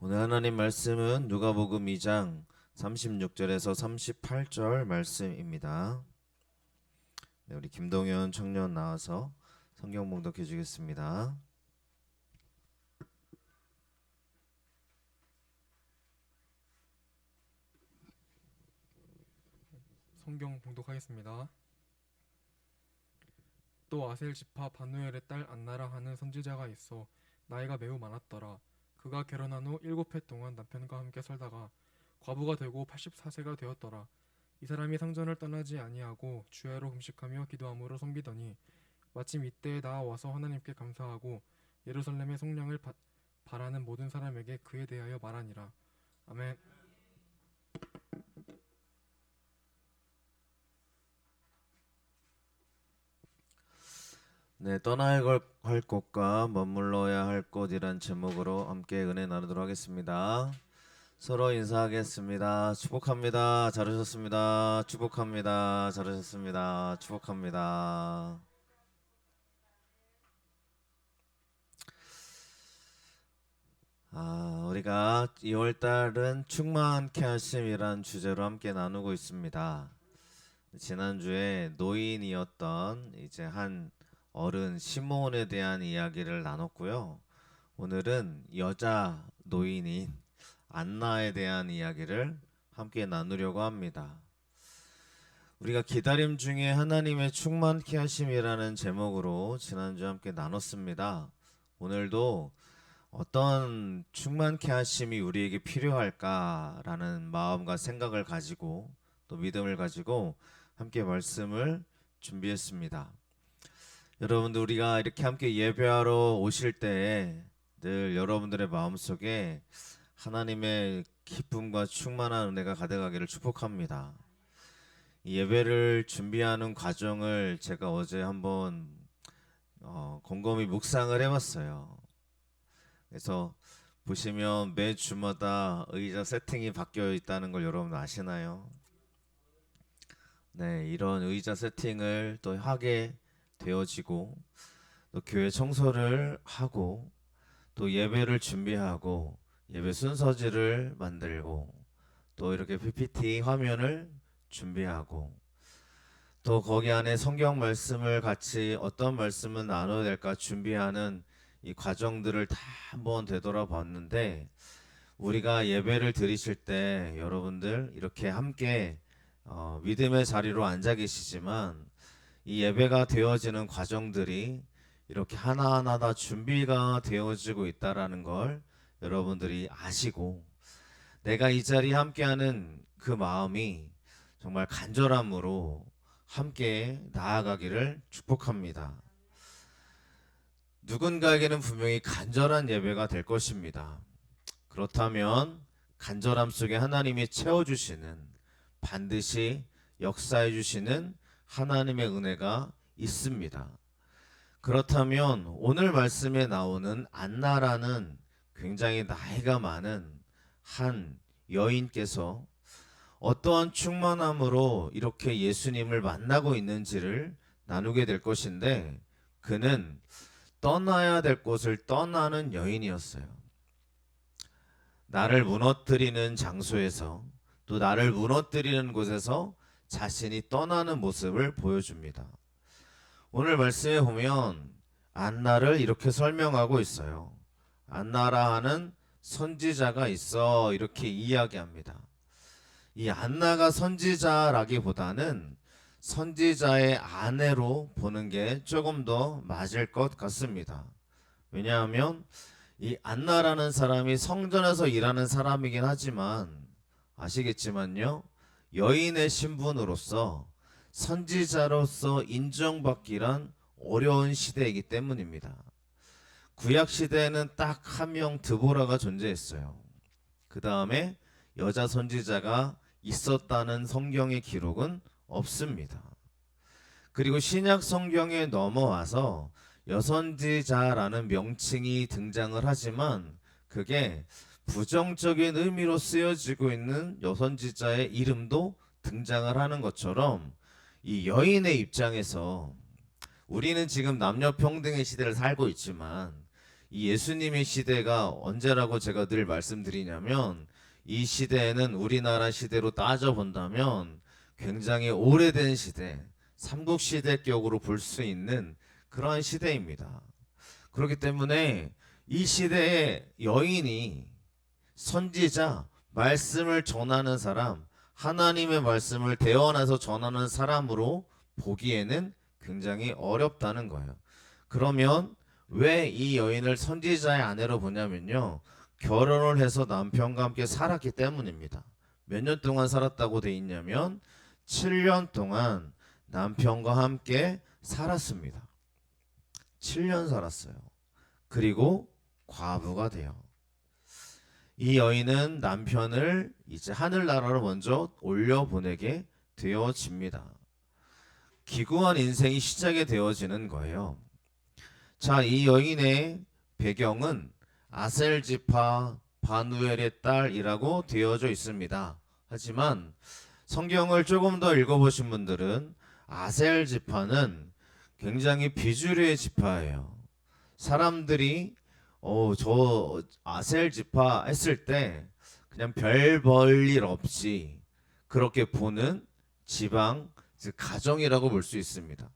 오늘 하나님 말씀은 누가복음 2장 36절에서 38절 말씀입니다. 네, 우리 김동현 청년 나와서 성경 봉독해 주겠습니다. 성경 봉독하겠습니다. 또 아셀 지파 바누엘의 딸 안나라 하는 선지자가 있어 나이가 매우 많았더라. 그가 결혼한 후 7해 동안 남편과 함께 살다가 과부가 되고 84세가 되었더라. 이 사람이 성전을 떠나지 아니하고 주야로 금식하며 기도함으로 섬기더니 마침 이때에 나와서 하나님께 감사하고 예루살렘의 성령을 바라는 모든 사람에게 그에 대하여 말하니라. 아멘. 네, 떠나야 할 곳과 머물러야 할 곳이란 제목으로 함께 은혜 나누도록 하겠습니다. 서로 인사하겠습니다. 축복합니다. 잘 오셨습니다. 축복합니다. 잘 오셨습니다. 축복합니다. 우리가 2월달은 충만케 하심이란 주제로 함께 나누고 있습니다. 지난주에 노인이었던 이제 한 어른 시므온에 대한 이야기를 나눴고요. 오늘은 여자 노인인 안나에 대한 이야기를 함께 나누려고 합니다. 우리가 기다림 중에 하나님의 충만케 하심이라는 제목으로 지난주 함께 나눴습니다. 오늘도 어떤 충만케 하심이 우리에게 필요할까라는 마음과 생각을 가지고 또 믿음을 가지고 함께 말씀을 준비했습니다. 여러분들, 우리가 이렇게 함께 예배하러 오실 때 늘 여러분들의 마음속에 하나님의 기쁨과 충만한 은혜가 가득하기를 축복합니다. 이 예배를 준비하는 과정을 제가 어제 한번 곰곰이 묵상을 해봤어요. 그래서 보시면 매 주마다 의자 세팅이 바뀌어 있다는 걸 여러분 아시나요? 네, 이런 의자 세팅을 또 하게 되어지고 또 교회 청소를 하고 또 예배를 준비하고 예배 순서지를 만들고 또 이렇게 PPT 화면을 준비하고 또 거기 안에 성경 말씀을 같이 어떤 말씀을 나눠야 될까 준비하는 이 과정들을 다 한번 되돌아봤는데, 우리가 예배를 드리실 때 여러분들 이렇게 함께 믿음의 자리로 앉아 계시지만 이 예배가 되어지는 과정들이 이렇게 하나하나 다 준비가 되어지고 있다라는 걸 여러분들이 아시고, 내가 이 자리에 함께하는 그 마음이 정말 간절함으로 함께 나아가기를 축복합니다. 누군가에게는 분명히 간절한 예배가 될 것입니다. 그렇다면 간절함 속에 하나님이 채워주시는, 반드시 역사해 주시는 하나님의 은혜가 있습니다. 그렇다면 오늘 말씀에 나오는 안나라는 굉장히 나이가 많은 한 여인께서 어떠한 충만함으로 이렇게 예수님을 만나고 있는지를 나누게 될 것인데, 그는 떠나야 될 곳을 떠나는 여인이었어요. 나를 무너뜨리는 장소에서, 또 나를 무너뜨리는 곳에서 자신이 떠나는 모습을 보여줍니다. 오늘 말씀에 보면 안나를 이렇게 설명하고 있어요. 안나라 하는 선지자가 있어, 이렇게 이야기합니다. 이 안나가 선지자라기보다는 선지자의 아내로 보는 게 조금 더 맞을 것 같습니다. 왜냐하면 이 안나라는 사람이 성전에서 일하는 사람이긴 하지만 아시겠지만요, 여인의 신분으로서 선지자로서 인정받기란 어려운 시대이기 때문입니다. 구약 시대에는 딱 한 명 드보라가 존재했어요. 그 다음에 여자 선지자가 있었다는 성경의 기록은 없습니다. 그리고 신약 성경에 넘어와서 여선지자라는 명칭이 등장을 하지만 그게 부정적인 의미로 쓰여지고 있는 여선지자의 이름도 등장을 하는 것처럼, 이 여인의 입장에서 우리는 지금 남녀 평등의 시대를 살고 있지만 이 예수님의 시대가 언제라고 제가 늘 말씀드리냐면 이 시대에는 우리나라 시대로 따져 본다면 굉장히 오래된 시대, 삼국시대격으로 볼 수 있는 그러한 시대입니다. 그렇기 때문에 이 시대의 여인이 선지자, 말씀을 전하는 사람, 하나님의 말씀을 대언해서 전하는 사람으로 보기에는 굉장히 어렵다는 거예요. 그러면 왜 이 여인을 선지자의 아내로 보냐면요, 결혼을 해서 남편과 함께 살았기 때문입니다. 몇 년 동안 살았다고 돼 있냐면 7년 동안 남편과 함께 살았습니다. 7년 살았어요. 그리고 과부가 돼요. 이 여인은 남편을 이제 하늘나라로 먼저 올려보내게 되어집니다. 기구한 인생이 시작이 되어지는 거예요. 자, 이 여인의 배경은 아셀 지파 바누엘의 딸이라고 되어져 있습니다. 하지만 성경을 조금 더 읽어보신 분들은 아셀 지파는 굉장히 비주류의 지파예요. 사람들이 저 아셀 지파 했을 때 그냥 별 볼일 없이 그렇게 보는 지방, 즉 가정이라고 볼 수 있습니다.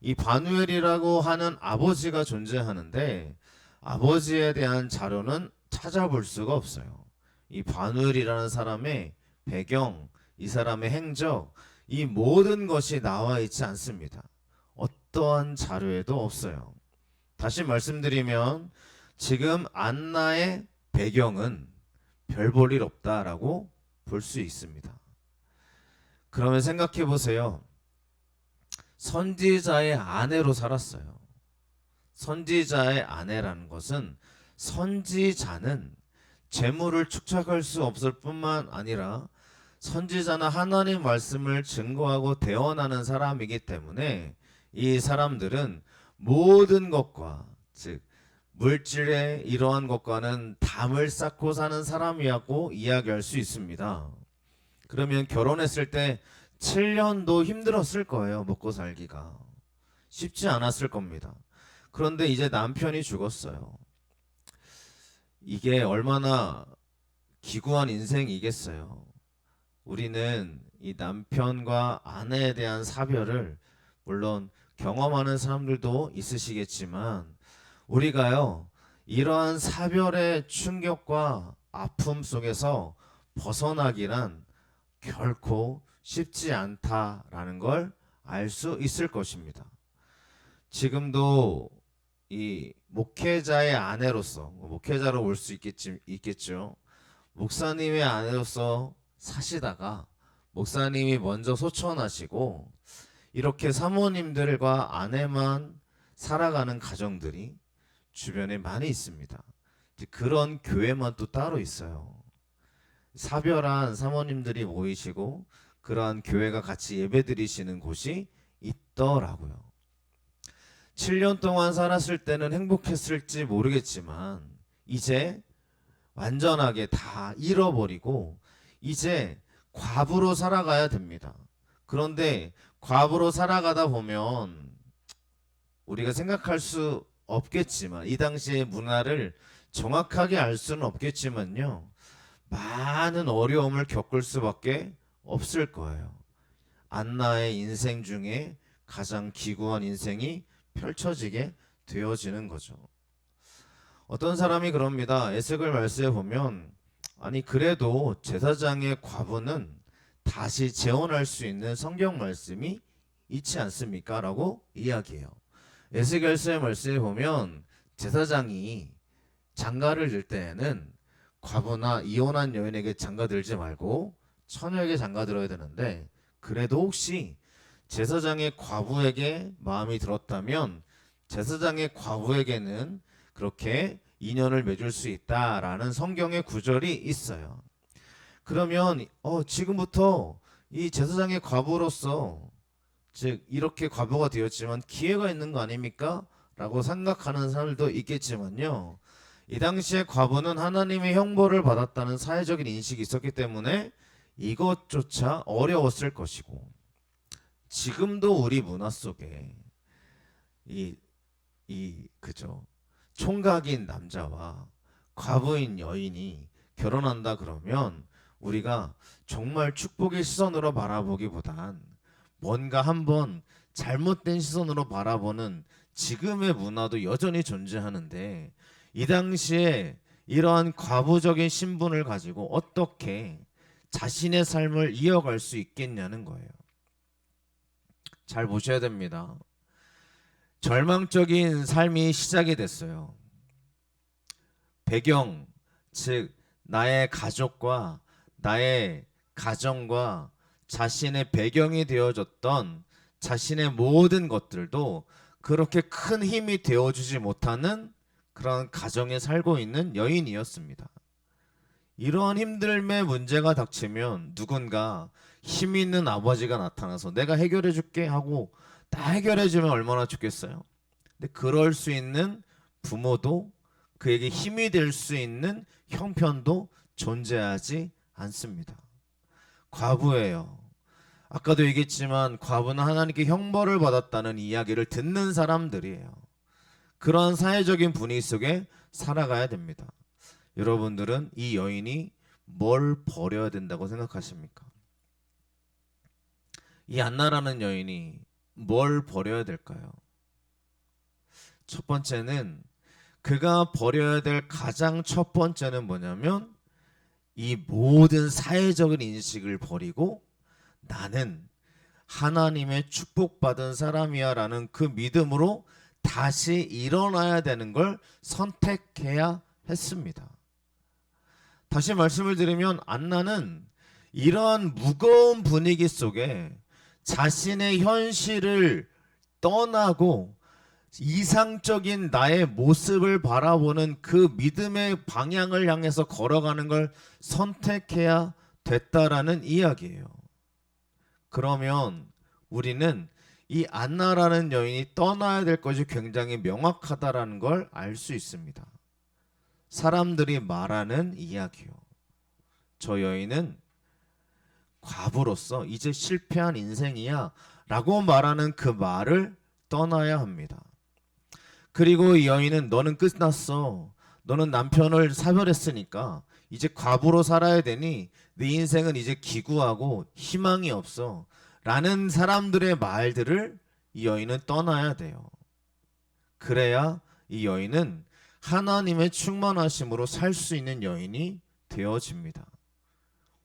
이 바누엘이라고 하는 아버지가 존재하는데 아버지에 대한 자료는 찾아볼 수가 없어요. 이 바누엘이라는 사람의 배경, 이 사람의 행적, 이 모든 것이 나와 있지 않습니다. 어떠한 자료에도 없어요. 다시 말씀드리면 지금 안나의 배경은 별 볼 일 없다라고 볼 수 있습니다. 그러면 생각해 보세요. 선지자의 아내로 살았어요. 선지자의 아내라는 것은 선지자는 재물을 축적할 수 없을 뿐만 아니라 선지자나 하나님 말씀을 증거하고 대언하는 사람이기 때문에 이 사람들은 모든 것과, 즉 물질의 이러한 것과는 담을 쌓고 사는 사람이라고 이야기할 수 있습니다. 그러면 결혼했을 때 7년도 힘들었을 거예요. 먹고 살기가 쉽지 않았을 겁니다. 그런데 이제 남편이 죽었어요. 이게 얼마나 기구한 인생이겠어요. 우리는 이 남편과 아내에 대한 사별을 물론 경험하는 사람들도 있으시겠지만 우리가요, 이러한 사별의 충격과 아픔 속에서 벗어나기란 결코 쉽지 않다라는 걸 알 수 있을 것입니다. 지금도 이 목회자의 아내로서, 목회자로 올 수 있겠죠. 목사님의 아내로서 사시다가 목사님이 먼저 소천하시고 이렇게 사모님들과 아내만 살아가는 가정들이 주변에 많이 있습니다. 그런 교회만 또 따로 있어요. 사별한 사모님들이 모이시고 그러한 교회가 같이 예배드리시는 곳이 있더라고요. 7년 동안 살았을 때는 행복했을지 모르겠지만 이제 완전하게 다 잃어버리고 이제 과부로 살아가야 됩니다. 그런데 과부로 살아가다 보면 우리가 생각할 수 없겠지만 이 당시의 문화를 정확하게 알 수는 없겠지만요, 많은 어려움을 겪을 수밖에 없을 거예요. 안나의 인생 중에 가장 기구한 인생이 펼쳐지게 되어지는 거죠. 어떤 사람이 그럽니다. 에스겔 말씀에 보면 아니 그래도 제사장의 과부는 다시 재혼할 수 있는 성경 말씀이 있지 않습니까? 라고 이야기해요. 에스겔서의 말씀에 보면 제사장이 장가를 들 때에는 과부나 이혼한 여인에게 장가 들지 말고 처녀에게 장가 들어야 되는데 그래도 혹시 제사장의 과부에게 마음이 들었다면 제사장의 과부에게는 그렇게 인연을 맺을 수 있다라는 성경의 구절이 있어요. 그러면 지금부터 이 제사장의 과부로서 즉 이렇게 과부가 되었지만 기회가 있는 거 아닙니까? 라고 생각하는 사람들도 있겠지만요, 이 당시에 과부는 하나님의 형벌을 받았다는 사회적인 인식이 있었기 때문에 이것조차 어려웠을 것이고 지금도 우리 문화 속에 그죠, 총각인 남자와 과부인 여인이 결혼한다 그러면 우리가 정말 축복의 시선으로 바라보기보단 뭔가 한번 잘못된 시선으로 바라보는 지금의 문화도 여전히 존재하는데, 이 당시에 이러한 과부적인 신분을 가지고 어떻게 자신의 삶을 이어갈 수 있겠냐는 거예요. 잘 보셔야 됩니다. 절망적인 삶이 시작이 됐어요. 배경, 즉 나의 가족과 나의 가정과 자신의 배경이 되어졌던 자신의 모든 것들도 그렇게 큰 힘이 되어주지 못하는 그런 가정에 살고 있는 여인이었습니다. 이러한 힘듦에 문제가 닥치면 누군가 힘 있는 아버지가 나타나서 내가 해결해 줄게 하고 다 해결해 주면 얼마나 좋겠어요. 근데 그럴 수 있는 부모도, 그에게 힘이 될 수 있는 형편도 존재하지 않습니다. 과부예요. 아까도 얘기했지만 과부는 하나님께 형벌을 받았다는 이야기를 듣는 사람들이에요. 그러한 사회적인 분위기 속에 살아가야 됩니다. 여러분들은 이 여인이 뭘 버려야 된다고 생각하십니까? 이 안나라는 여인이 뭘 버려야 될까요? 첫 번째는, 그가 버려야 될 가장 첫 번째는 뭐냐면 이 모든 사회적인 인식을 버리고 나는 하나님의 축복받은 사람이야 라는 그 믿음으로 다시 일어나야 되는 걸 선택해야 했습니다. 다시 말씀을 드리면 안나는 이러한 무거운 분위기 속에 자신의 현실을 떠나고 이상적인 나의 모습을 바라보는 그 믿음의 방향을 향해서 걸어가는 걸 선택해야 됐다라는 이야기예요. 그러면 우리는 이 안나라는 여인이 떠나야 될 것이 굉장히 명확하다라는 걸 알 수 있습니다. 사람들이 말하는 이야기요. 저 여인은 과부로서 이제 실패한 인생이야 라고 말하는 그 말을 떠나야 합니다. 그리고 이 여인은 너는 끝났어. 너는 남편을 사별했으니까 이제 과부로 살아야 되니 네 인생은 이제 기구하고 희망이 없어 라는 사람들의 말들을 이 여인은 떠나야 돼요. 그래야 이 여인은 하나님의 충만하심으로 살 수 있는 여인이 되어집니다.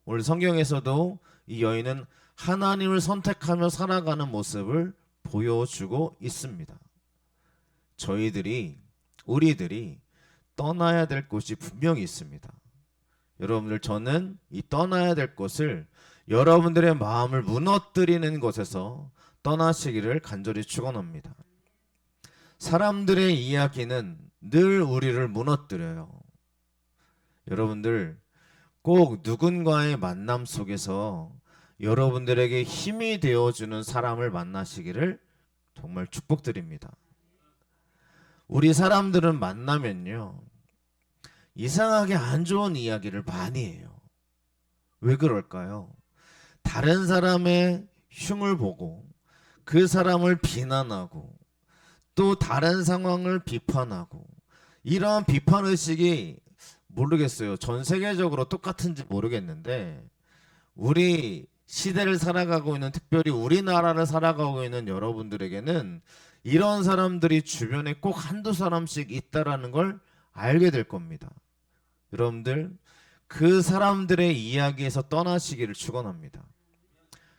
오늘 성경에서도 이 여인은 하나님을 선택하며 살아가는 모습을 보여주고 있습니다. 우리들이 떠나야 될 곳이 분명히 있습니다. 여러분들, 저는 이 떠나야 될 곳을 여러분들의 마음을 무너뜨리는 곳에서 떠나시기를 간절히 축원합니다. 사람들의 이야기는 늘 우리를 무너뜨려요. 여러분들, 꼭 누군가의 만남 속에서 여러분들에게 힘이 되어주는 사람을 만나시기를 정말 축복드립니다. 우리 사람들은 만나면요, 이상하게 안 좋은 이야기를 많이 해요. 왜 그럴까요? 다른 사람의 흉을 보고 그 사람을 비난하고 또 다른 상황을 비판하고, 이러한 비판의식이 모르겠어요. 전 세계적으로 똑같은지 모르겠는데 우리 시대를 살아가고 있는, 특별히 우리나라를 살아가고 있는 여러분들에게는 이런 사람들이 주변에 꼭 한두 사람씩 있다라는 걸 알게 될 겁니다. 여러분들, 그 사람들의 이야기에서 떠나시기를 축원합니다.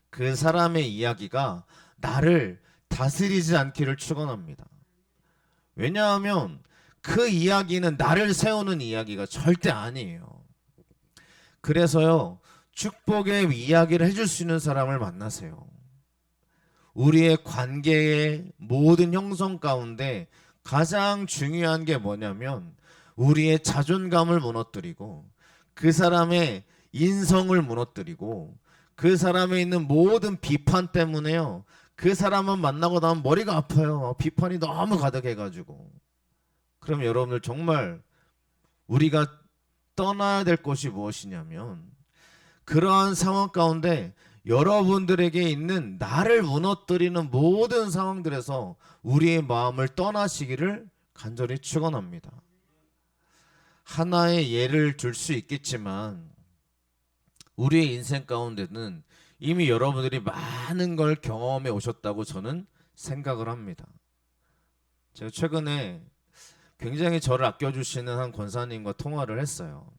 그 사람의 이야기가 나를 다스리지 않기를 축원합니다. 왜냐하면 그 이야기는 나를 세우는 이야기가 절대 아니에요. 그래서요, 축복의 이야기를 해줄 수 있는 사람을 만나세요. 우리의 관계의 모든 형성 가운데 가장 중요한 게 뭐냐면 우리의 자존감을 무너뜨리고 그 사람의 인성을 무너뜨리고 그 사람에 있는 모든 비판 때문에요, 그 사람만 만나고 나면 머리가 아파요. 비판이 너무 가득해가지고. 그럼 여러분들, 정말 우리가 떠나야 될 것이 무엇이냐면 그러한 상황 가운데 여러분들에게 있는 나를 무너뜨리는 모든 상황들에서 우리의 마음을 떠나시기를 간절히 축원합니다. 하나의 예를 들 수 있겠지만 우리의 인생 가운데는 이미 여러분들이 많은 걸 경험해 오셨다고 저는 생각을 합니다. 제가 최근에 굉장히 저를 아껴주시는 한 권사님과 통화를 했어요.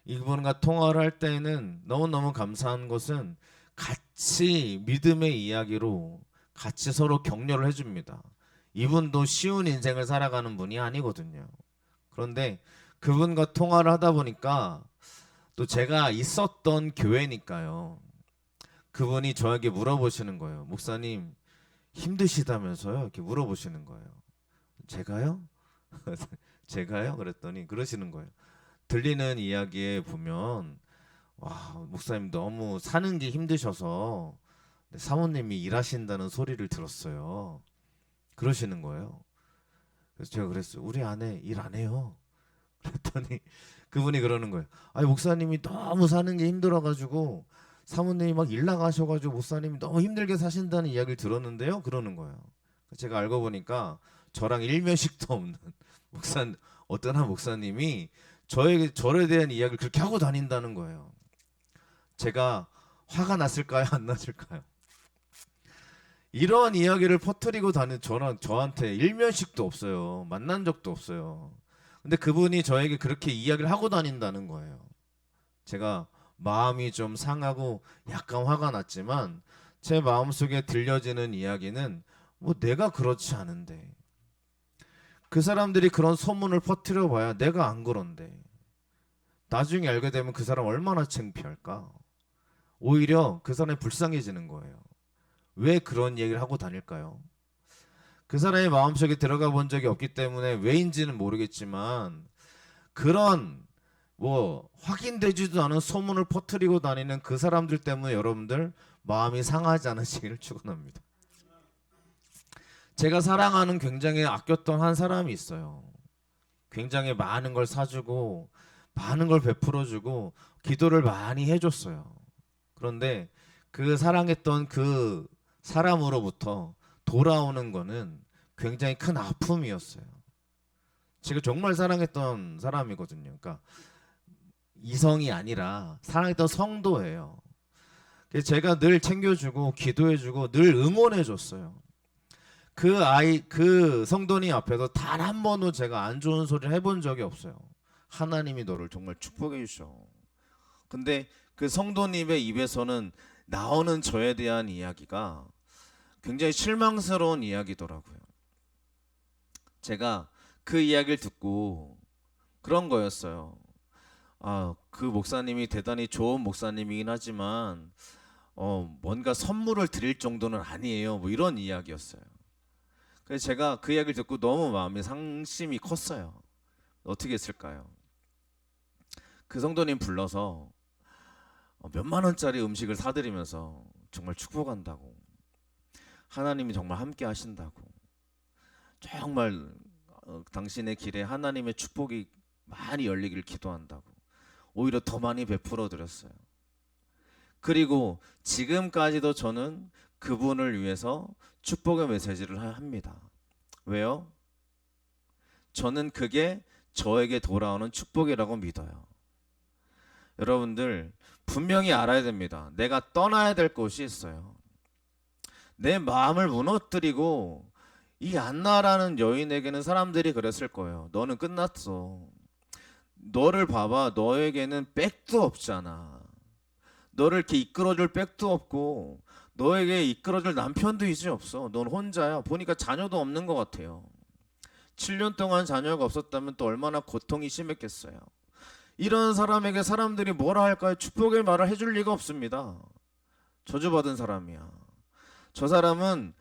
이분과 통화를 할 때는 너무너무 감사한 것은 같이 믿음의 이야기로 같이 서로 격려를 해줍니다. 이분도 쉬운 인생을 살아가는 분이 아니거든요. 그런데 그분과 통화를 하다 보니까 또 제가 있었던 교회니까요. 그분이 저에게 물어보시는 거예요. 목사님 힘드시다면서요? 이렇게 물어보시는 거예요. 제가요? 제가요? 그랬더니 그러시는 거예요. 들리는 이야기에 보면 와, 목사님 너무 사는 게 힘드셔서 사모님이 일하신다는 소리를 들었어요. 그러시는 거예요. 그래서 제가 그랬어요. 우리 아내 일 안 해요. 그랬더니 그분이 그러는 거예요. 아니 목사님이 너무 사는 게 힘들어가지고 사모님이 막 일 나가셔가지고 목사님이 너무 힘들게 사신다는 이야기를 들었는데요. 그러는 거예요. 제가 알고 보니까 저랑 일면식도 없는 어떤 한 목사님이 저에 대한 이야기를 그렇게 하고 다닌다는 거예요. 제가 화가 났을까요? 안 났을까요? 이러한 이야기를 퍼뜨리고 다니는 저한테 일면식도 없어요. 만난 적도 없어요. 근데 그분이 저에게 그렇게 이야기를 하고 다닌다는 거예요. 제가 마음이 좀 상하고 약간 화가 났지만 제 마음속에 들려지는 이야기는 뭐 내가 그렇지 않은데 그 사람들이 그런 소문을 퍼뜨려 봐야 내가 안 그런데 나중에 알게 되면 그 사람 얼마나 창피할까? 오히려 그 사람이 불쌍해지는 거예요. 왜 그런 얘기를 하고 다닐까요? 그 사람의 마음속에 들어가 본 적이 없기 때문에 왜인지는 모르겠지만 그런 뭐 확인되지도 않은 소문을 퍼뜨리고 다니는 그 사람들 때문에 여러분들 마음이 상하지 않으시기를 축원합니다. 제가 사랑하는 굉장히 아꼈던 한 사람이 있어요. 굉장히 많은 걸 사주고 많은 걸 베풀어주고 기도를 많이 해줬어요. 그런데 그 사랑했던 그 사람으로부터 돌아오는 거는 굉장히 큰 아픔이었어요. 제가 정말 사랑했던 사람이거든요. 그러니까 이성이 아니라 사랑했던 성도예요. 그래서 제가 늘 챙겨주고 기도해주고 늘 응원해줬어요. 그 성도님 앞에서 단 한 번도 제가 안 좋은 소리를 해본 적이 없어요. 하나님이 너를 정말 축복해 주셔. 근데 그 성도님의 입에서는 나오는 저에 대한 이야기가 굉장히 실망스러운 이야기더라고요. 제가 그 이야기를 듣고 그런 거였어요. 아, 그 목사님이 대단히 좋은 목사님이긴 하지만 뭔가 선물을 드릴 정도는 아니에요. 뭐 이런 이야기였어요. 그래서 제가 그 이야기를 듣고 너무 마음이 상심이 컸어요. 어떻게 했을까요? 그 성도님 불러서 몇만 원짜리 음식을 사드리면서 정말 축복한다고, 하나님이 정말 함께 하신다고, 정말 당신의 길에 하나님의 축복이 많이 열리길 기도한다고 오히려 더 많이 베풀어 드렸어요. 그리고 지금까지도 저는 그분을 위해서 축복의 메시지를 합니다. 왜요? 저는 그게 저에게 돌아오는 축복이라고 믿어요. 여러분들 분명히 알아야 됩니다. 내가 떠나야 될 곳이 있어요. 내 마음을 무너뜨리고 이 안나라는 여인에게는 사람들이 그랬을 거예요. 너는 끝났어. 너를 봐봐. 너에게는 백도 없잖아. 너를 이렇게 이끌어줄 백도 없고 너에게 이끌어줄 남편도 이제 없어. 넌 혼자야. 보니까 자녀도 없는 것 같아요. 7년 동안 자녀가 없었다면 또 얼마나 고통이 심했겠어요. 이런 사람에게 사람들이 뭐라 할까요? 축복의 말을 해줄 리가 없습니다. 저주받은 사람이야. 저 사람은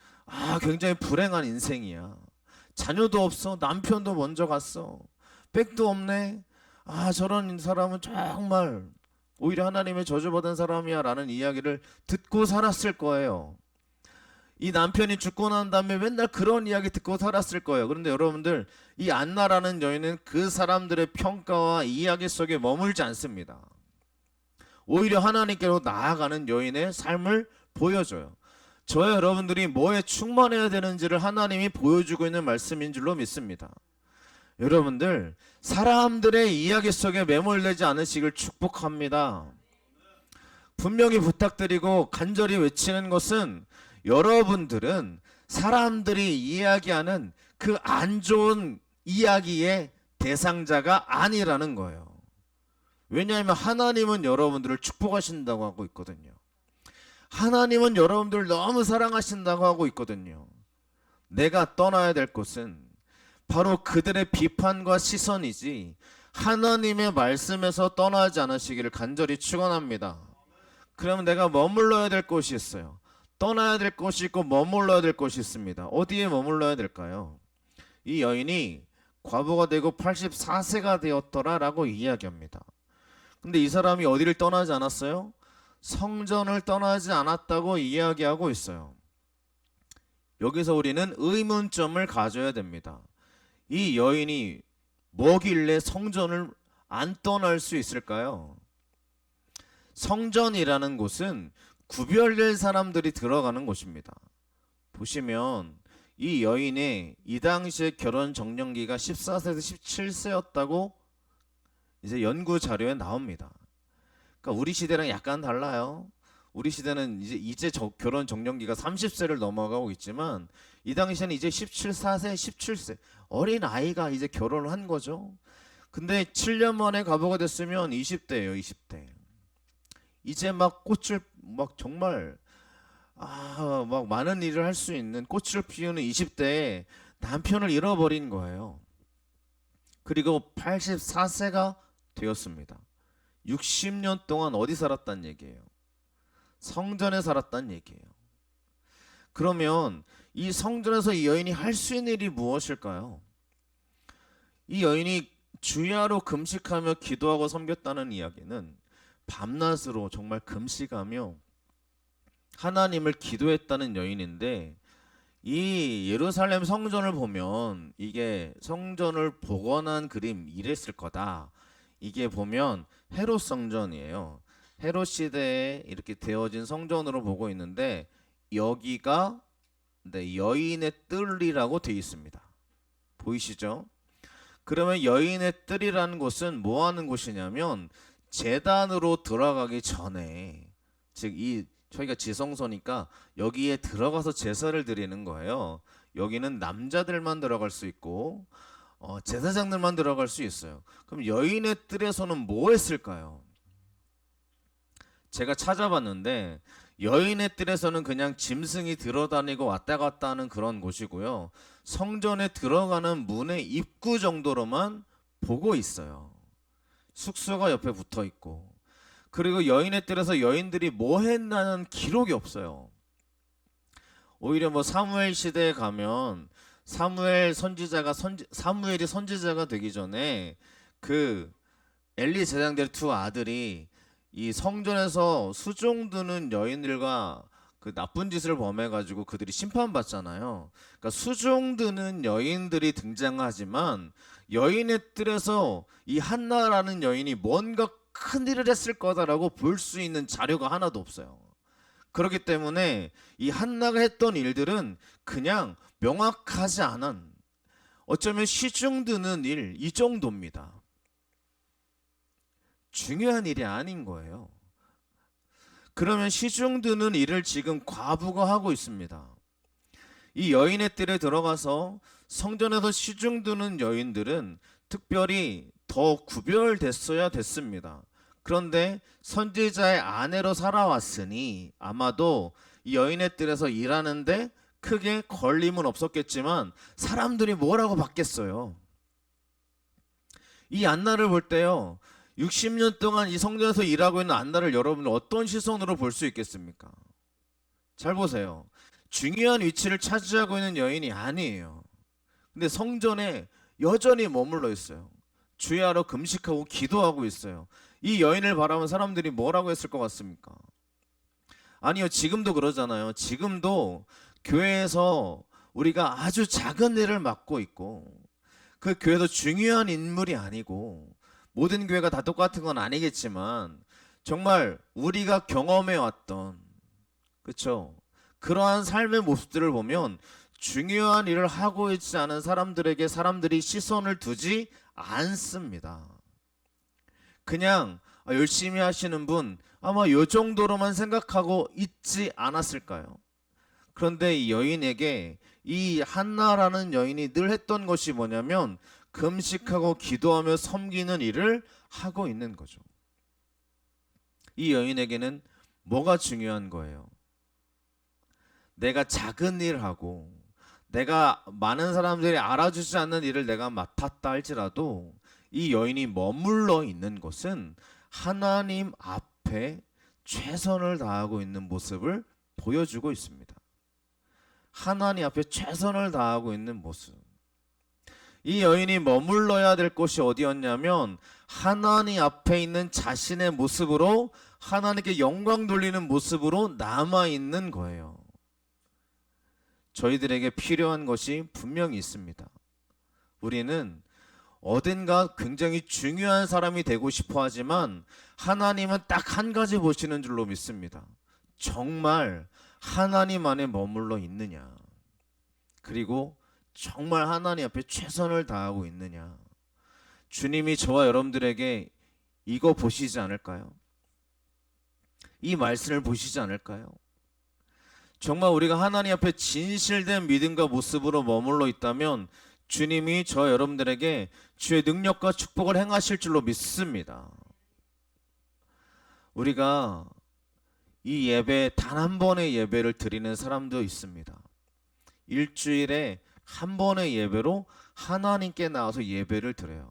굉장히 불행한 인생이야. 자녀도 없어. 남편도 먼저 갔어. 백도 없네. 저런 사람은 정말 오히려 하나님의 저주받은 사람이야 라는 이야기를 듣고 살았을 거예요. 이 남편이 죽고 난 다음에 맨날 그런 이야기 듣고 살았을 거예요. 그런데 여러분들, 이 안나라는 여인은 그 사람들의 평가와 이야기 속에 머물지 않습니다. 오히려 하나님께로 나아가는 여인의 삶을 보여줘요. 저와 여러분들이 뭐에 충만해야 되는지를 하나님이 보여주고 있는 말씀인 줄로 믿습니다. 여러분들, 사람들의 이야기 속에 매몰되지 않으시길 축복합니다. 분명히 부탁드리고 간절히 외치는 것은, 여러분들은 사람들이 이야기하는 그 안 좋은 이야기의 대상자가 아니라는 거예요. 왜냐하면 하나님은 여러분들을 축복하신다고 하고 있거든요. 하나님은 여러분들을 너무 사랑하신다고 하고 있거든요. 내가 떠나야 될 곳은 바로 그들의 비판과 시선이지 하나님의 말씀에서 떠나지 않으시기를 간절히 축원합니다. 그러면 내가 머물러야 될 곳이 있어요. 떠나야 될 곳이 있고 머물러야 될 곳이 있습니다. 어디에 머물러야 될까요? 이 여인이 과부가 되고 84세가 되었더라 라고 이야기합니다. 근데 이 사람이 어디를 떠나지 않았어요? 성전을 떠나지 않았다고 이야기하고 있어요. 여기서 우리는 의문점을 가져야 됩니다. 이 여인이 뭐길래 성전을 안 떠날 수 있을까요? 성전이라는 곳은 구별될 사람들이 들어가는 곳입니다. 보시면 이 여인의 이 당시의 결혼 정년기가 14세에서 17세였다고 이제 연구 자료에 나옵니다. 그러니까 우리 시대랑 약간 달라요. 우리 시대는 이제 결혼 정년기가 30세를 넘어가고 있지만 이 당시에는 이제 17세, 17세 어린 아이가 이제 결혼을 한 거죠. 근데 7년 만에 과부가 됐으면 20대예요, 20대. 이제 막 꽃을 막 정말 막 많은 일을 할 수 있는 꽃을 피우는 20대에 남편을 잃어버린 거예요. 그리고 84세가 되었습니다. 60년 동안 어디 살았단 얘기예요? 성전에 살았단 얘기예요. 그러면 이 성전에서 이 여인이 할 수 있는 일이 무엇일까요? 이 여인이 주야로 금식하며 기도하고 섬겼다는 이야기는 밤낮으로 정말 금식하며 하나님을 기도했다는 여인인데, 이 예루살렘 성전을 보면 이게 성전을 복원한 그림 이랬을 거다. 이게 보면 헤롯 성전이에요. 헤롯 시대에 이렇게 되어진 성전으로 보고 있는데 여기가 여인의 뜰이라고 되어 있습니다. 보이시죠? 그러면 여인의 뜰이라는 곳은 뭐 하는 곳이냐면 제단으로 들어가기 전에, 즉 저희가 지성소니까 여기에 들어가서 제사를 드리는 거예요. 여기는 남자들만 들어갈 수 있고 제사장들만 들어갈 수 있어요. 그럼 여인의 뜰에서는 뭐 했을까요? 제가 찾아봤는데 여인의 뜰에서는 그냥 짐승이 들어다니고 왔다 갔다 하는 그런 곳이고요. 성전에 들어가는 문의 입구 정도로만 보고 있어요. 숙소가 옆에 붙어 있고, 그리고 여인의 뜰에서 여인들이 뭐 했나는 기록이 없어요. 오히려 뭐 사무엘 시대에 가면 사무엘이 선지자가 되기 전에 그 엘리 제사장들의 두 아들이 이 성전에서 수종드는 여인들과 그 나쁜 짓을 범해가지고 그들이 심판받잖아요. 그러니까 수종드는 여인들이 등장하지만 여인의 뜰에서 이 한나라는 여인이 뭔가 큰 일을 했을 거다라고 볼 수 있는 자료가 하나도 없어요. 그렇기 때문에 이 한나가 했던 일들은 그냥 명확하지 않은, 어쩌면 시중드는 일, 이 정도입니다. 중요한 일이 아닌 거예요. 그러면 시중드는 일을 지금 과부가 하고 있습니다. 이 여인의 뜰에 들어가서 성전에서 시중드는 여인들은 특별히 더 구별됐어야 됐습니다. 그런데 선지자의 아내로 살아왔으니 아마도 이 여인의 뜰에서 일하는데 크게 걸림은 없었겠지만 사람들이 뭐라고 받겠어요. 이 안나를 볼 때요, 60년 동안 이 성전에서 일하고 있는 안나를 여러분 어떤 시선으로 볼 수 있겠습니까? 잘 보세요. 중요한 위치를 차지하고 있는 여인이 아니에요. 근데 성전에 여전히 머물러 있어요. 주야로 금식하고 기도하고 있어요. 이 여인을 바라본 사람들이 뭐라고 했을 것 같습니까? 아니요, 지금도 그러잖아요. 지금도 교회에서 우리가 아주 작은 일을 맡고 있고, 그 교회도 중요한 인물이 아니고, 모든 교회가 다 똑같은 건 아니겠지만 정말 우리가 경험해 왔던, 그렇죠? 그러한 삶의 모습들을 보면 중요한 일을 하고 있지 않은 사람들에게 사람들이 시선을 두지 않습니다. 그냥 열심히 하시는 분 아마 요 정도로만 생각하고 있지 않았을까요? 그런데 이 여인에게 이 한나라는 여인이 늘 했던 것이 뭐냐면 금식하고 기도하며 섬기는 일을 하고 있는 거죠. 이 여인에게는 뭐가 중요한 거예요? 내가 작은 일을 하고 내가 많은 사람들이 알아주지 않는 일을 내가 맡았다 할지라도 이 여인이 머물러 있는 것은 하나님 앞에 최선을 다하고 있는 모습을 보여주고 있습니다. 하나님 앞에 최선을 다하고 있는 모습. 이 여인이 머물러야 될 곳이 어디였냐면 하나님 앞에 있는 자신의 모습으로 하나님께 영광 돌리는 모습으로 남아있는 거예요. 저희들에게 필요한 것이 분명히 있습니다. 우리는 어딘가 굉장히 중요한 사람이 되고 싶어 하지만 하나님은 딱 한 가지 보시는 줄로 믿습니다. 정말 하나님 안에 머물러 있느냐, 그리고 정말 하나님 앞에 최선을 다하고 있느냐. 주님이 저와 여러분들에게 이거 보시지 않을까요? 이 말씀을 보시지 않을까요? 정말 우리가 하나님 앞에 진실된 믿음과 모습으로 머물러 있다면 주님이 저와 여러분들에게 주의 능력과 축복을 행하실 줄로 믿습니다. 우리가 이 예배 단 한 번의 예배를 드리는 사람도 있습니다. 일주일에 한 번의 예배로 하나님께 나와서 예배를 드려요.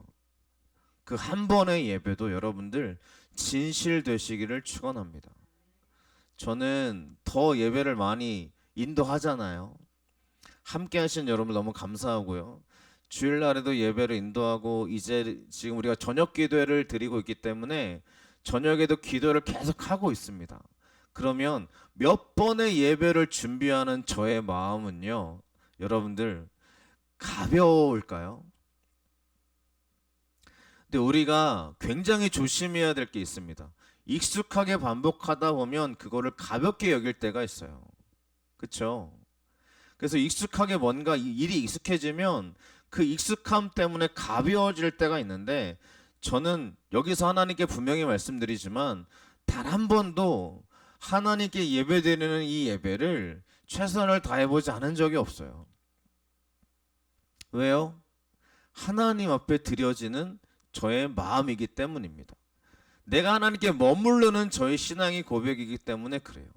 그 한 번의 예배도 여러분들 진실되시기를 축원합니다. 저는 더 예배를 많이 인도하잖아요. 함께 하신 여러분 너무 감사하고요. 주일날에도 예배를 인도하고 이제 지금 우리가 저녁 기도회를 드리고 있기 때문에 저녁에도 기도를 계속 하고 있습니다. 그러면 몇 번의 예배를 준비하는 저의 마음은요, 여러분들 가벼울까요? 근데 우리가 굉장히 조심해야 될 게 있습니다. 익숙하게 반복하다 보면 그거를 가볍게 여길 때가 있어요. 그렇죠? 그래서 익숙하게 뭔가 일이 익숙해지면 그 익숙함 때문에 가벼워질 때가 있는데, 저는 여기서 하나님께 분명히 말씀드리지만 단 한 번도 하나님께 예배드리는 이 예배를 최선을 다해보지 않은 적이 없어요. 왜요? 하나님 앞에 드려지는 저의 마음이기 때문입니다. 내가 하나님께 머무르는 저의 신앙이 고백이기 때문에 그래요.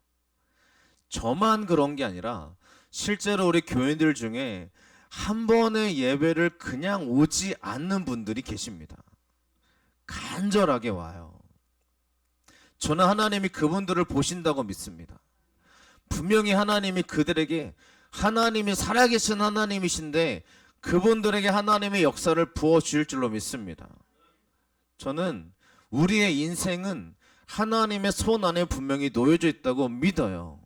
저만 그런 게 아니라 실제로 우리 교인들 중에 한 번의 예배를 그냥 오지 않는 분들이 계십니다. 간절하게 와요. 저는 하나님이 그분들을 보신다고 믿습니다. 분명히 하나님이 그들에게, 하나님이 살아계신 하나님이신데 그분들에게 하나님의 역사를 부어주실 줄로 믿습니다. 저는 우리의 인생은 하나님의 손 안에 분명히 놓여져 있다고 믿어요.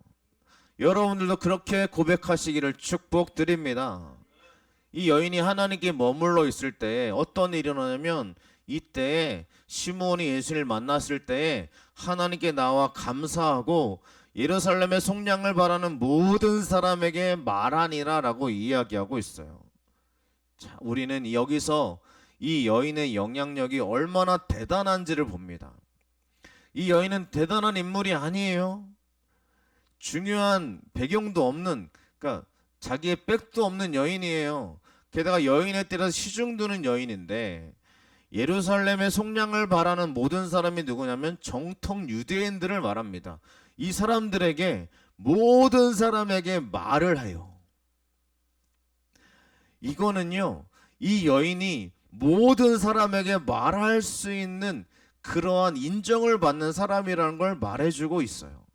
여러분들도 그렇게 고백하시기를 축복드립니다. 이 여인이 하나님께 머물러 있을 때 어떤 일이 일어나냐면, 이때에 시므온이 예수를 만났을 때에 하나님께 나와 감사하고 예루살렘의 속량을 바라는 모든 사람에게 말하니라 라고 이야기하고 있어요. 자, 우리는 여기서 이 여인의 영향력이 얼마나 대단한지를 봅니다. 이 여인은 대단한 인물이 아니에요. 중요한 배경도 없는, 그러니까 자기의 백도 없는 여인이에요. 게다가 여인에 따라서 시중 두는 여인인데, 예루살렘의 속량을 바라는 모든 사람이 누구냐면 정통 유대인들을 말합니다. 이 사람들에게, 모든 사람에게 말을 해요. 이거는요, 이 여인이 모든 사람에게 말할 수 있는 그러한 인정을 받는 사람이라는 걸 말해주고 있어요.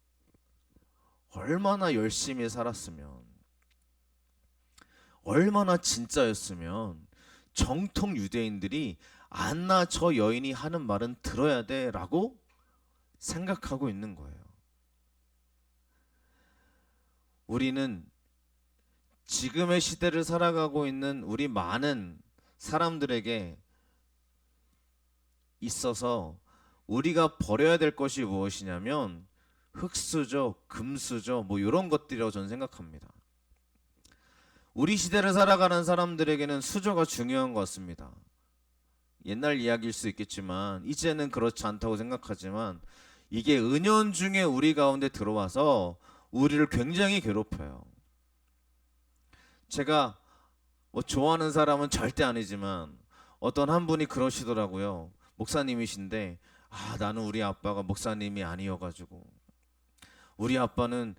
얼마나 열심히 살았으면, 얼마나 진짜였으면 정통 유대인들이 안나 저 여인이 하는 말은 들어야 돼 라고 생각하고 있는 거예요. 우리는 지금의 시대를 살아가고 있는 우리 많은 사람들에게 있어서 우리가 버려야 될 것이 무엇이냐면 흙수저, 금수저 뭐 이런 것들이라고 저는 생각합니다. 우리 시대를 살아가는 사람들에게는 수저가 중요한 것 같습니다. 옛날 이야기일 수 있겠지만 이제는 그렇지 않다고 생각하지만 이게 은연중에 우리 가운데 들어와서 우리를 굉장히 괴롭혀요. 제가 뭐 좋아하는 사람은 절대 아니지만 어떤 한 분이 그러시더라고요. 목사님이신데 나는 우리 아빠가 목사님이 아니어가지고 우리 아빠는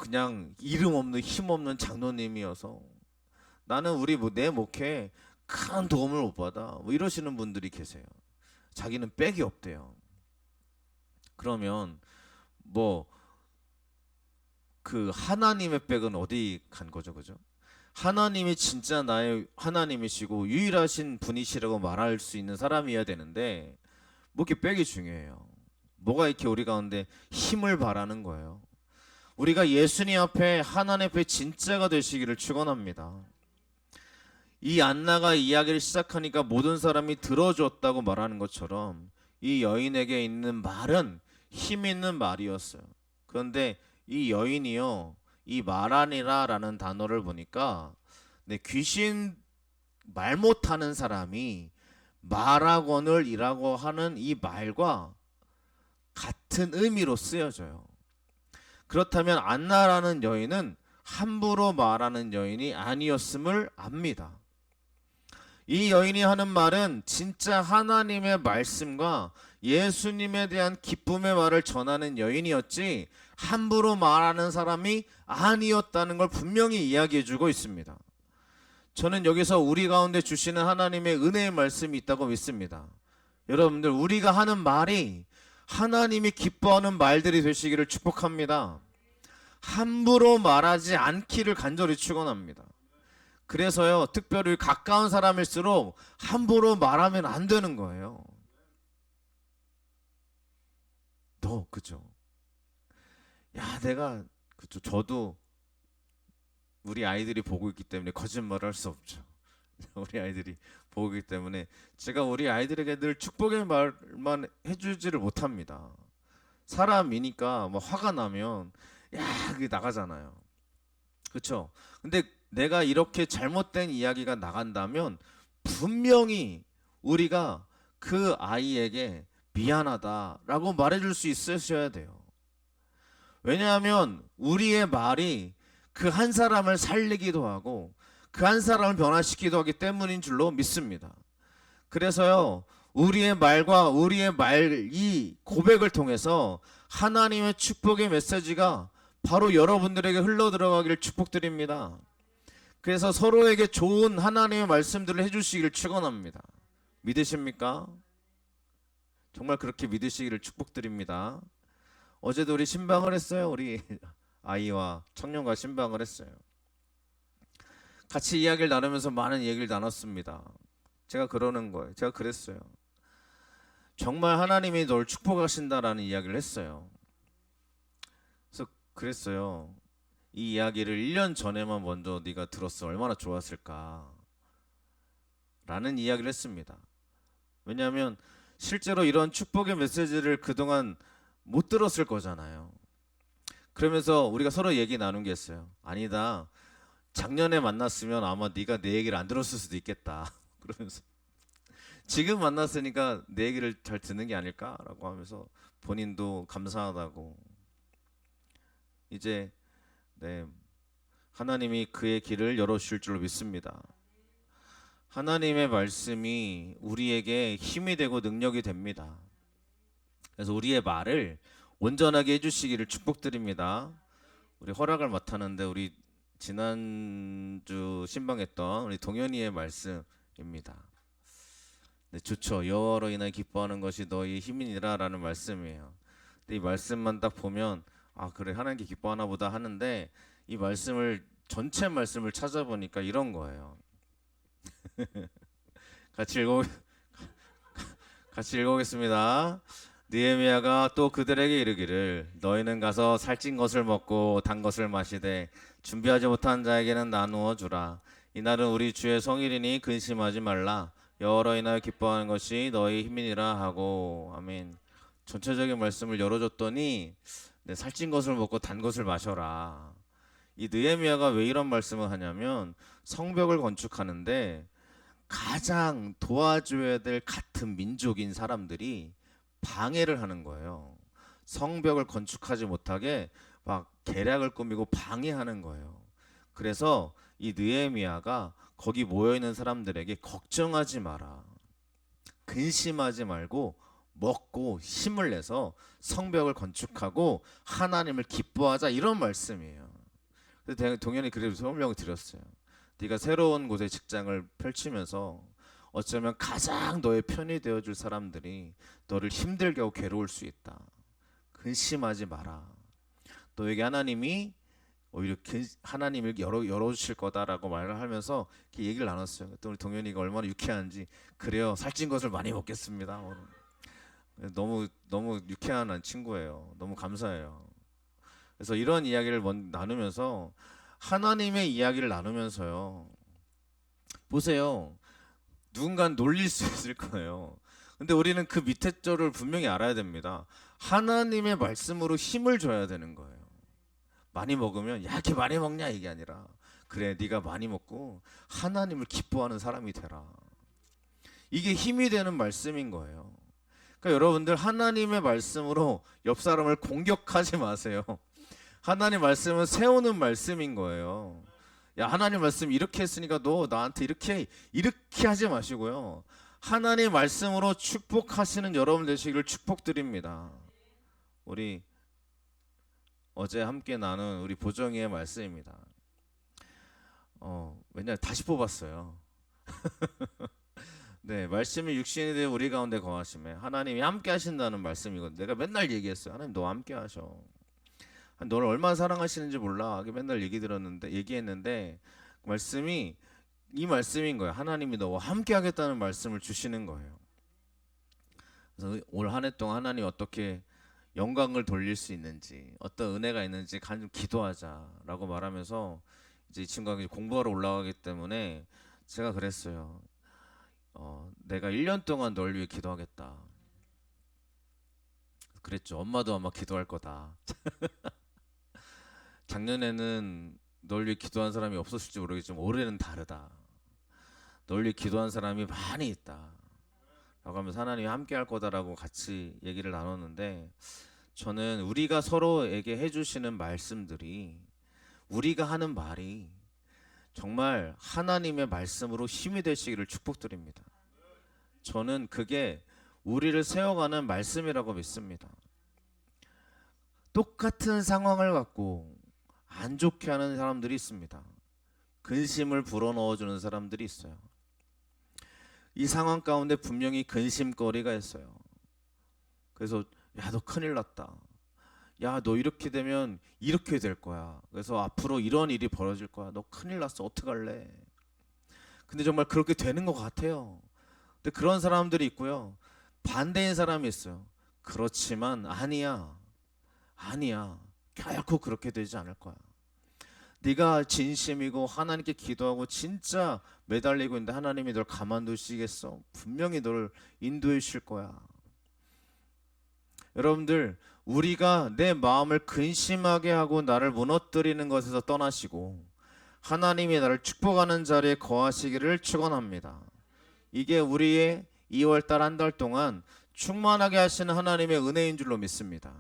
그냥 이름 없는 힘 없는 장로님이어서 나는 내 목회에 큰 도움을 못 받아. 뭐 이러시는 분들이 계세요. 자기는 백이 없대요. 그러면 뭐 그 하나님의 백은 어디 간 거죠, 그죠? 하나님이 진짜 나의 하나님이시고 유일하신 분이시라고 말할 수 있는 사람이어야 되는데 뭐 이렇게 백이 중요해요. 뭐가 이렇게 우리 가운데 힘을 바라는 거예요. 우리가 예수님 앞에 하나님 앞에 진짜가 되시기를 축원합니다. 이 안나가 이야기를 시작하니까 모든 사람이 들어줬다고 말하는 것처럼 이 여인에게 있는 말은 힘 있는 말이었어요. 그런데 이 여인이요, 이 말하니라라는 단어를 보니까 귀신 말 못하는 사람이 말하거늘 이라고 하는 이 말과 같은 의미로 쓰여져요. 그렇다면 안나라는 여인은 함부로 말하는 여인이 아니었음을 압니다. 이 여인이 하는 말은 진짜 하나님의 말씀과 예수님에 대한 기쁨의 말을 전하는 여인이었지 함부로 말하는 사람이 아니었다는 걸 분명히 이야기해주고 있습니다. 저는 여기서 우리 가운데 주시는 하나님의 은혜의 말씀이 있다고 믿습니다. 여러분들, 우리가 하는 말이 하나님이 기뻐하는 말들이 되시기를 축복합니다. 함부로 말하지 않기를 간절히 축원합니다. 그래서요, 특별히 가까운 사람일수록 함부로 말하면 안 되는 거예요. 그죠? 그죠? 저도 우리 아이들이 보고 있기 때문에 거짓말을 할 수 없죠. 우리 아이들이 보고 있기 때문에 제가 우리 아이들에게 늘 축복의 말만 해주지를 못합니다. 사람이니까 뭐 화가 나면 그게 나가잖아요. 그렇죠? 근데 내가 이렇게 잘못된 이야기가 나간다면 분명히 우리가 그 아이에게 미안하다라고 말해줄 수 있으셔야 돼요. 왜냐하면 우리의 말이 그 한 사람을 살리기도 하고 그 한 사람을 변화시키기도 하기 때문인 줄로 믿습니다. 그래서요, 우리의 말과 이 고백을 통해서 하나님의 축복의 메시지가 바로 여러분들에게 흘러 들어가기를 축복드립니다. 그래서 서로에게 좋은 하나님의 말씀들을 해주시기를 축원합니다. 믿으십니까? 정말 그렇게 믿으시기를 축복드립니다. 어제도 우리 신방을 했어요. 우리 아이와 청년과 신방을 했어요. 같이 이야기를 나누면서 많은 얘기를 나눴습니다. 제가 그러는 거예요. 제가 그랬어요. 정말 하나님이 널 축복하신다라는 이야기를 했어요. 그래서 그랬어요. 이 이야기를 1년 전에만 먼저 네가 들었어 얼마나 좋았을까 라는 이야기를 했습니다. 왜냐하면 실제로 이런 축복의 메시지를 그동안 못 들었을 거잖아요. 그러면서 우리가 서로 얘기 나눈 게 있어요. 아니다, 작년에 만났으면 아마 네가 내 얘기를 안 들었을 수도 있겠다. 그러면서 지금 만났으니까 내 얘기를 잘 듣는 게 아닐까라고 하면서 본인도 감사하다고. 이제 하나님이 그의 길을 열어주실 줄로 믿습니다. 하나님의 말씀이 우리에게 힘이 되고 능력이 됩니다. 그래서 우리의 말을 온전하게 해주시기를 축복드립니다. 우리 허락을 맡았는데 우리 지난주 신방했던 우리 동현이의 말씀입니다. 네, 좋죠. 여호와로 인하여 기뻐하는 것이 너희의 힘이니라 라는 말씀이에요. 근데 이 말씀만 딱 보면 그래, 하나님께 기뻐하나 보다 하는데 이 말씀을 전체 말씀을 찾아보니까 이런 거예요. 같이 읽어보겠습니다. 느헤미야가 또 그들에게 이르기를 너희는 가서 살찐 것을 먹고 단 것을 마시되 준비하지 못한 자에게는 나누어 주라. 이날은 우리 주의 성일이니 근심하지 말라. 여호와로 인하여 기뻐하는 것이 너희 힘이니라 하고. 아멘. 전체적인 말씀을 열어줬더니 네, 살찐 것을 먹고 단 것을 마셔라. 이 느헤미야가 왜 이런 말씀을 하냐면 성벽을 건축하는데 가장 도와줘야 될 같은 민족인 사람들이 방해를 하는 거예요. 성벽을 건축하지 못하게 막 계략을 꾸미고 방해하는 거예요. 그래서 이 느헤미야가 거기 모여 있는 사람들에게 걱정하지 마라. 근심하지 말고 먹고 힘을 내서 성벽을 건축하고 하나님을 기뻐하자, 이런 말씀이에요. 그래서 동현이 그래도 설명을 드렸어요. 네가 새로운 곳에 직장을 펼치면서 어쩌면 가장 너의 편이 되어줄 사람들이 너를 힘들게 하고 괴로울 수 있다. 근심하지 마라. 너에게 하나님이 오히려 하나님을 열어주실 거다라고 말을 하면서 이렇게 얘기를 나눴어요. 또 우리 동현이가 얼마나 유쾌한지, 그래요, 살찐 것을 많이 먹겠습니다. 너무 유쾌한 친구예요. 너무 감사해요. 그래서 이런 이야기를 나누면서 하나님의 이야기를 나누면서요, 보세요, 누군가는 놀릴 수 있을 거예요. 근데 우리는 그 밑에 절을 분명히 알아야 됩니다. 하나님의 말씀으로 힘을 줘야 되는 거예요. 많이 먹으면 야, 이렇게 많이 먹냐, 이게 아니라 그래, 네가 많이 먹고 하나님을 기뻐하는 사람이 되라. 이게 힘이 되는 말씀인 거예요. 그러니까 여러분들, 하나님의 말씀으로 옆 사람을 공격하지 마세요. 하나님 말씀은 세우는 말씀인 거예요. 야, 하나님 말씀 이렇게 했으니까 너 나한테 이렇게 하지 마시고요. 하나님 말씀으로 축복하시는 여러분 되시기를 축복드립니다. 우리 어제 함께 나눈 우리 보정이의 말씀입니다. 왜냐면 다시 뽑았어요. 네, 말씀이 육신이 되어 우리 가운데 거하심에 하나님이 함께 하신다는 말씀이거든요. 내가 맨날 얘기했어요. 하나님 너 함께 하셔. 너를 얼마나 사랑하시는지 몰라. 맨날 얘기했는데 말씀이 이 말씀인 거예요. 하나님이 너와 함께 하겠다는 말씀을 주시는 거예요. 그래서 올 한 해 동안 하나님 어떻게 영광을 돌릴 수 있는지, 어떤 은혜가 있는지 좀 기도하자라고 말하면서 이제 이 친구가 이제 공부하러 올라가기 때문에 제가 그랬어요. 내가 1년 동안 널 위해 기도하겠다. 그랬죠. 엄마도 아마 기도할 거다. 작년에는 널 위해 기도한 사람이 없었을지 모르겠지만 올해는 다르다. 널 위해 기도한 사람이 많이 있다 라고 하면서 하나님이 함께 할 거다라고 같이 얘기를 나눴는데, 저는 우리가 서로에게 해주시는 말씀들이, 우리가 하는 말이 정말 하나님의 말씀으로 힘이 되시기를 축복드립니다. 저는 그게 우리를 세워가는 말씀이라고 믿습니다. 똑같은 상황을 갖고 안 좋게 하는 사람들이 있습니다. 근심을 불어넣어주는 사람들이 있어요. 이 상황 가운데 분명히 근심거리가 있어요. 그래서 야, 너 큰일 났다. 야, 너 이렇게 되면 이렇게 될 거야. 그래서 앞으로 이런 일이 벌어질 거야. 너 큰일 났어. 어떡할래? 근데 정말 그렇게 되는 것 같아요. 근데 그런 사람들이 있고요. 반대인 사람이 있어요. 그렇지만 아니야. 결코 그렇게 되지 않을 거야. 네가 진심이고 하나님께 기도하고 진짜 매달리고 있는데 하나님이 널 가만두시겠어? 분명히 널 인도해 주실 거야. 여러분들, 우리가 내 마음을 근심하게 하고 나를 무너뜨리는 것에서 떠나시고 하나님이 나를 축복하는 자리에 거하시기를 축원합니다. 이게 우리의 2월달 한 달 동안 충만하게 하시는 하나님의 은혜인 줄로 믿습니다.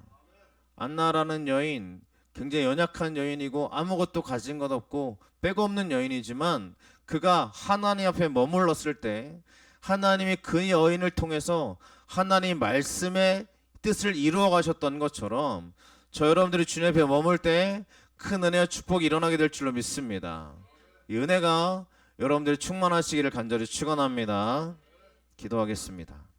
안나라는 여인, 굉장히 연약한 여인이고 아무것도 가진 것 없고 빼고 없는 여인이지만 그가 하나님 앞에 머물렀을 때 하나님이 그 여인을 통해서 하나님 말씀의 뜻을 이루어 가셨던 것처럼 저 여러분들이 주님 앞에 머물 때 큰 은혜와 축복이 일어나게 될 줄로 믿습니다. 이 은혜가 여러분들이 충만하시기를 간절히 축원합니다. 기도하겠습니다.